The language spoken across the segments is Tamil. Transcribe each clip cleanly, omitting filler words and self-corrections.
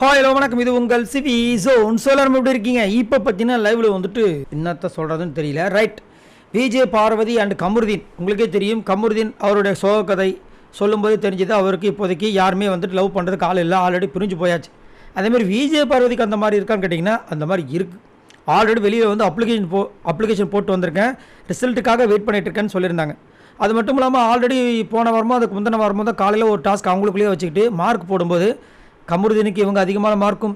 ஹலோ வணக்கம், இது உங்கள் சிவி ஜோன். எல்லாரும் எப்படி இருக்கீங்க? இப்போ பார்த்தீங்கன்னா லைவில் வந்துட்டு என்னத்த சொல்கிறதுன்னு தெரியல. Right, Vijay Parvathi and Kamarudheen. உங்களுக்கே தெரியும், கமருதீன் அவருடைய சோக கதை சொல்லும்போது தெரிஞ்சது அவருக்கு இப்போதைக்கு யாருமே வந்துட்டு லவ் பண்ணுறதுக்கு ஆள் இல்லை, ஆல்ரெடி பிரிஞ்சு போயாச்சு. அதேமாதிரி விஜய் பார்வதிக்கு அந்த மாதிரி இருக்கான்னு கேட்டிங்கன்னா அந்த மாதிரி இருக்குது. ஆல்ரெடி வெளியில் வந்து அப்ளிகேஷன் போட்டு வந்திருக்கேன், ரிசல்ட்டுக்காக வெயிட் பண்ணிட்டு இருக்கேன்னு சொல்லியிருந்தாங்க. அது மட்டும் இல்லாமல் ஆல்ரெடி போன வாரமோ அதுக்கு முந்தின வாரமோ தான் காலையில் ஒரு டாஸ்க் அவங்களுக்குள்ளேயே வச்சுக்கிட்டு மார்க் போடும்போது கமருதீனுக்கு இவங்க அதிகமான மார்க்கும்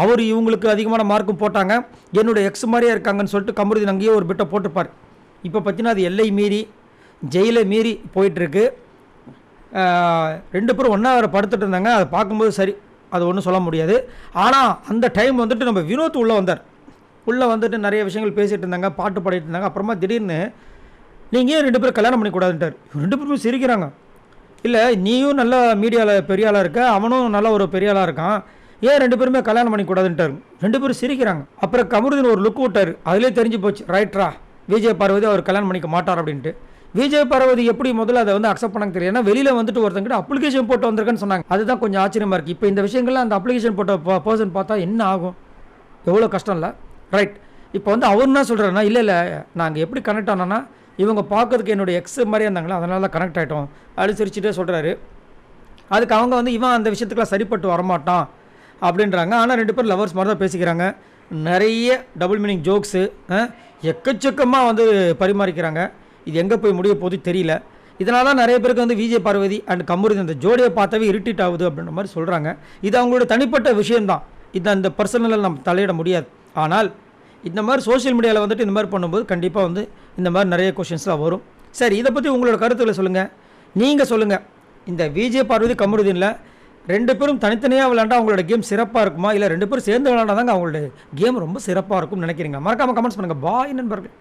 அவர் இவங்களுக்கு அதிகமான மார்க்கும் போட்டாங்க. என்னோட எக்ஸ் மாதிரியே இருக்காங்கன்னு சொல்லிட்டு கமருதீன் அங்கேயே ஒரு பிட்டை போட்டிருப்பார். இப்போ பார்த்தீங்கன்னா அது எல்லை மீறி ஜெயிலை மீறி போயிட்டுருக்கு. ரெண்டு பேரும் ஒன்றா வேறு படுத்துட்டு இருந்தாங்க. அதை பார்க்கும்போது சரி, அது ஒன்றும் சொல்ல முடியாது. ஆனால் அந்த டைம் வந்துட்டு நம்ம வினோத் உள்ளே வந்தார். உள்ளே வந்துட்டு நிறைய விஷயங்கள் பேசிகிட்டு இருந்தாங்க, பாட்டு பாடிட்டு இருந்தாங்க. அப்புறமா திடீர்னு நீங்கள் ஏன் ரெண்டு பேரும் கல்யாணம் பண்ணிக்கூடாதுன்ட்டார். ரெண்டு பேருமே சிரிக்கிறாங்க. இல்லை, நீயும் நல்ல மீடியாவில் பெரிய ஆளாக இருக்க, அவனும் நல்ல ஒரு பெரிய ஆளாக இருக்கான், ஏன் ரெண்டு பேருமே கல்யாணம் பண்ணிக்கூடாதுன்ட்டார். ரெண்டு பேரும் சிரிக்கிறாங்க. அப்புறம் கமருதீன் ஒரு லுக் விட்டார். அதிலே தெரிஞ்சு போச்சு, ரைட்ரா விஜய் பார்வதி அவர் கல்யாணம் பண்ணிக்க மாட்டார் அப்படின்ட்டு. விஜய் பார்வதி எப்படி முதல்ல அதை வந்து அக்செப்ட் பண்ணாங்க தெரியும். ஏன்னா வெளியில் வந்துட்டு ஒருத்தங்கிட்ட அப்ளிகேஷன் போட்டு வந்திருக்கேன்னு சொன்னாங்க. அதுதான் கொஞ்சம் ஆச்சரியமாக இருக்குது. இப்போ இந்த விஷயங்கள்லாம் அந்த அப்ளிகேஷன் போட்ட பர்சன் பார்த்தா என்ன ஆகும், எவ்வளோ கஷ்டம் இல்லை. ரைட், இப்போ வந்து அவர் என்ன சொல்கிறாருன்னா, இல்லை நாங்கள் எப்படி கனெக்ட் ஆனோன்னா இவங்க பார்க்கறதுக்கு என்னுடைய எக்ஸ் மாதிரியே இருந்தாங்களா, அதனால தான் கனெக்ட் ஆகிட்டோம் அப்படின்னு சிரிச்சுட்டே சொல்கிறாரு. அதுக்கு அவங்க வந்து இவன் அந்த விஷயத்துக்குலாம் சரிப்பட்டு வரமாட்டான் அப்படின்றாங்க. ஆனால் ரெண்டு பேரும் லவர்ஸ் மாதிரி தான் பேசிக்கிறாங்க. நிறைய டபுள் மீனிங் ஜோக்ஸு எக்கச்சக்கமாக வந்து பரிமாறிக்கிறாங்க. இது எங்கே போய் முடிய போது தெரியல. இதனால தான் நிறைய பேருக்கு வந்து விஜய் பார்வதி அண்ட் கமருதீன் இந்த ஜோடியை பார்த்தாவே இரிட்டேட் ஆகுது அப்படின்ற மாதிரி சொல்கிறாங்க. இது அவங்களோட தனிப்பட்ட விஷயம்தான், இது அந்த பர்சனலில் நம்ம தலையிட முடியாது. ஆனால் இந்த மாதிரி சோஷியல் மீடியாவில் வந்துட்டு இந்த மாதிரி பண்ணும்போது கண்டிப்பாக வந்து இந்த மாதிரி நிறைய கொஷின்ஸ்லாம் வரும். சரி, இதை பற்றி உங்களோட கருத்துக்களை சொல்லுங்கள். நீங்கள் சொல்லுங்கள், இந்த விஜய் பார்வதி கமருதீனில் ரெண்டு பேரும் தனித்தனியாக விளையாண்டா அவங்களோட கேம் சிறப்பாக இருக்குமா, இல்லை ரெண்டு பேரும் சேர்ந்து விளையாண்டா தாங்க அவங்களோட கேம் ரொம்ப சிறப்பாக இருக்கும்னு நினைக்கிறீங்க? மறக்காமல் கமெண்ட்ஸ் பண்ணுங்கள். பாய் நண்பர்கள்.